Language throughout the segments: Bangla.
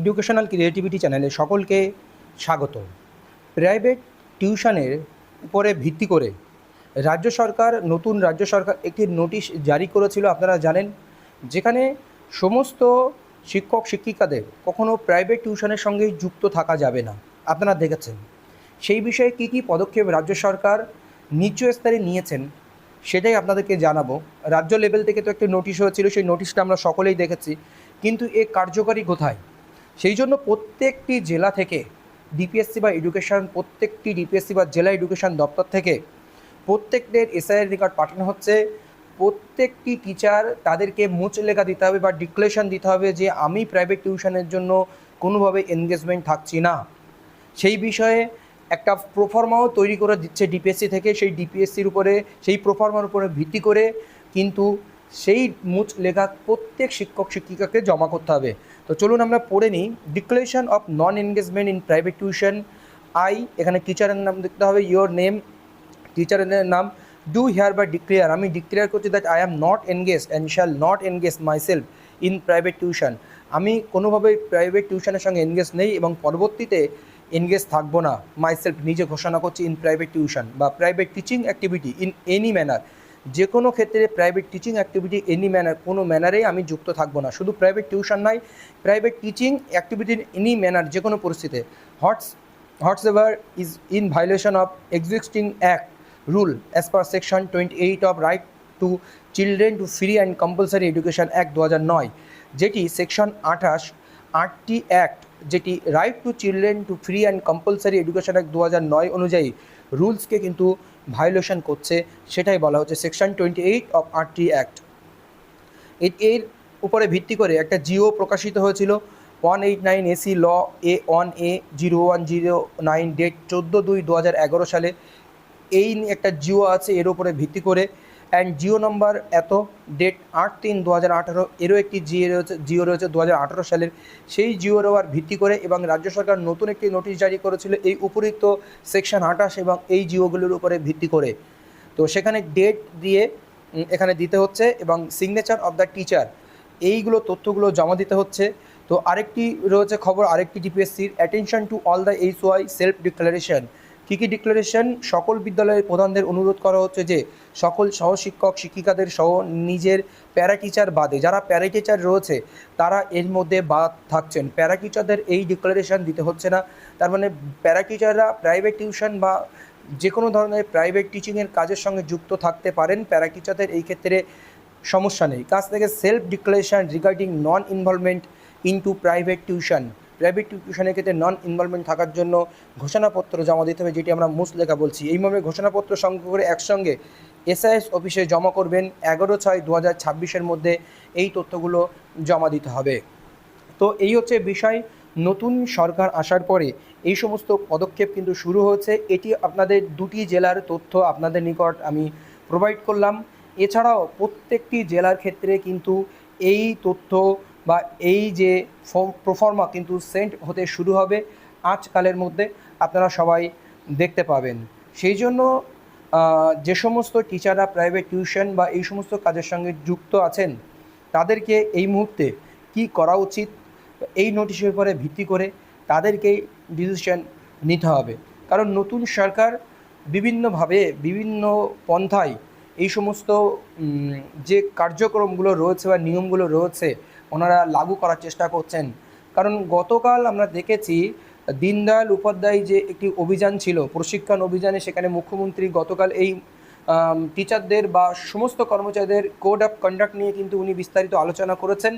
এডুকেশনাল ক্রিয়েটিভিটি চ্যানেলে সকলকে স্বাগত। প্রাইভেট টিউশনের উপরে ভিত্তি করে নতুন রাজ্য সরকার একটি নোটিশ জারি করেছিল, আপনারা জানেন, যেখানে সমস্ত শিক্ষক শিক্ষিকাদের কখনো প্রাইভেট টিউশনের সঙ্গে যুক্ত থাকা যাবে না। আপনারা দেখেছেন সেই বিষয়ে কী কী পদক্ষেপ রাজ্য সরকার নিজ স্তরে নিয়েছেন সেটাই আপনাদেরকে জানাবো। রাজ্য লেভেল থেকে তো একটি নোটিশ হয়েছিল, সেই নোটিশটা আমরা সকলেই দেখেছি, কিন্তু এ কার্যকারী কোথায়? সেই জন্য প্রত্যেকটি জেলা থেকে ডিপিএসসি বা জেলা এডুকেশন দপ্তর থেকে প্রত্যেকদের এসআইআর রেকর্ড পাঠানো হচ্ছে। প্রত্যেকটি টিচার তাদেরকে লেখা দিতে হবে বা ডিক্লারেশন দিতে হবে যে আমি প্রাইভেট টিউশনের জন্য কোনোভাবে এনগেজমেন্ট থাকছি না। সেই বিষয়ে একটা প্রোফর্মাও তৈরি করে দিচ্ছে ডিপিএসসি থেকে। সেই প্রোফর্মার উপরে ভিত্তি করে কিন্তু সেই লেখা প্রত্যেক শিক্ষক শিক্ষিকাকে জমা করতে হবে। তো চলুন আমরা পড়ে নিই। Declaration of non engagement in private tuition. এখানে টিচারের নাম দেখতে হবে, ইয়োর নেম, টিচারের নাম। ডু হিয়ার বাই ডিক্লেয়ার, আমি ডিক্লেয়ার করছি that I am not engaged and shall not engage myself in private tuition. আমি কোনোভাবে প্রাইভেট টিউশনের সঙ্গে এনগেজ নেই এবং পরবর্তীতে এনগেজ থাকবো না। মাইসেলফ নিজে ঘোষণা করছি ইন প্রাইভেট টিউশন বা private teaching activity in any manner. যে কোনো ক্ষেত্রে private teaching activity any manner, কোনো ম্যানারেই আমি যুক্ত থাকবো না। শুধু প্রাইভেট টিউশন নয়, private teaching activity in any manner, যে কোনো পরিস্থিতিতে whatsoever is in violation of existing act rule as per section 28 of right to children to free and compulsory education act 2009, যেটি সেকশন 28 আরটি অ্যাক্ট, যেটি right two children to free and compulsory education act 2009 অনুযায়ী রুলসকে কিন্তু ভায়োলেশন করছে, সেটাই বলা হচ্ছে সেকশন 28 অফ আরটি অ্যাক্ট। এর উপরে ভিত্তি করে একটা জিও প্রকাশিত হয়েছিল 189 এসি ল A1A0109 ডেট 14/2/2011 সালে। এই একটা জিও আছে এর উপরে ভিত্তি করে, অ্যান্ড জিও নম্বর এত ডেট 8/3/2018, এরও একটি জিও রয়েছে 2018 সালের। সেই জিওর ওপর ভিত্তি করে এবং রাজ্য সরকার নতুন একটি নোটিশ জারি করেছিল এই উপরিক্ত সেকশন 28 এবং এই জিওগুলোর উপরে ভিত্তি করে। তো সেখানে ডেট দিয়ে এখানে দিতে হচ্ছে এবং সিগনেচার অফ দ্য টিচার, এইগুলো তথ্যগুলো জমা দিতে হচ্ছে। তো আরেকটি রয়েছে খবর, আরেকটি ডিপিএসসির, attention to all the HY self declaration. কী কী ডিক্লারেশন? সকল বিদ্যালয়ের প্রধানদের অনুরোধ করা হচ্ছে যে সকল সহশিক্ষক শিক্ষিকাদের সহ নিজের প্যারা টিচার বাদে, যারা প্যারা টিচার রয়েছে তারা এর মধ্যে বাদ থাকছেন। প্যারা টিচারদের এই ডিক্লারেশন দিতে হচ্ছে না। তার মানে প্যারা টিচাররা প্রাইভেট টিউশন বা যে কোনো ধরনের প্রাইভেট টিচিংয়ের কাজের সঙ্গে যুক্ত থাকতে পারেন। প্যারা টিচারদের এই ক্ষেত্রে সমস্যা নেই। কাছ থেকে সেলফ ডিক্লারেশন রিগার্ডিং নন ইনভলভমেন্ট ইনটু প্রাইভেট টিউশন টিউশনের ক্ষেত্রে নন ইনভলভমেন্ট থাকার জন্য ঘোষণাপত্র জমা দিতে হবে, যেটি আমরা লেখা বলছি। এই মর্মে ঘোষণাপত্র সংগ্রহ করে একসঙ্গে এসআইএস অফিসে জমা করবেন 11/6/2026 মধ্যে। এই তথ্যগুলো জমা দিতে হবে। তো এই হচ্ছে বিষয়। নতুন সরকার আসার পরে এই সমস্ত পদক্ষেপ কিন্তু শুরু হয়েছে। এটি আপনাদের দুটি জেলার তথ্য আপনাদের নিকট আমি প্রোভাইড করলাম। এছাড়াও প্রত্যেকটি জেলার ক্ষেত্রে কিন্তু এই তথ্য বা এই যে প্রোফর্মা কিন্তু সেন্ড হতে শুরু হবে আজকালের মধ্যে, আপনারা সবাই দেখতে পাবেন। সেই জন্য যে সমস্ত টিচাররা প্রাইভেট টিউশন বা এই সমস্ত কাজের সঙ্গে যুক্ত আছেন তাদেরকে এই মুহূর্তে কি করা উচিত, এই নোটিশের উপরে ভিত্তি করে তাদেরকেই ডিসিশন নিতে হবে। কারণ নতুন সরকার বিভিন্নভাবে বিভিন্ন পন্থায় এই সমস্ত যে কার্যক্রমগুলো রয়েছে বা নিয়মগুলো রয়েছে ওনারা লাগু করার চেষ্টা করছেন। কারণ গতকাল আমরা দেখেছি দীনদয়াল উপাধ্যায় যে একটি অভিযান ছিল, প্রশিক্ষণ অভিযানে, সেখানে মুখ্যমন্ত্রী গতকাল এই টিচারদের বা সমস্ত কর্মচারীদের কোড অফ কন্ডাক্ট নিয়ে কিন্তু উনি বিস্তারিত আলোচনা করেছেন,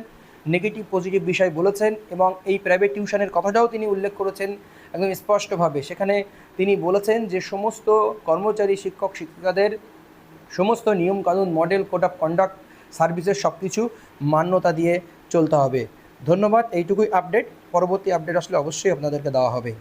নেগেটিভ পজিটিভ বিষয় বলেছেন এবং এই প্রাইভেট টিউশনের কথাটাও তিনি উল্লেখ করেছেন একদম স্পষ্টভাবে। সেখানে তিনি বলেছেন যে সমস্ত কর্মচারী শিক্ষক শিক্ষিকাদের সমস্ত নিয়মকানুন, মডেল কোড অফ কন্ডাক্ট, সার্ভিসের সব কিছু মান্যতা দিয়ে চলতে হবে। ধন্যবাদ, এইটুকুই আপডেট। পরবর্তী আপডেট আসলে অবশ্যই আপনাদেরকে দেওয়া হবে।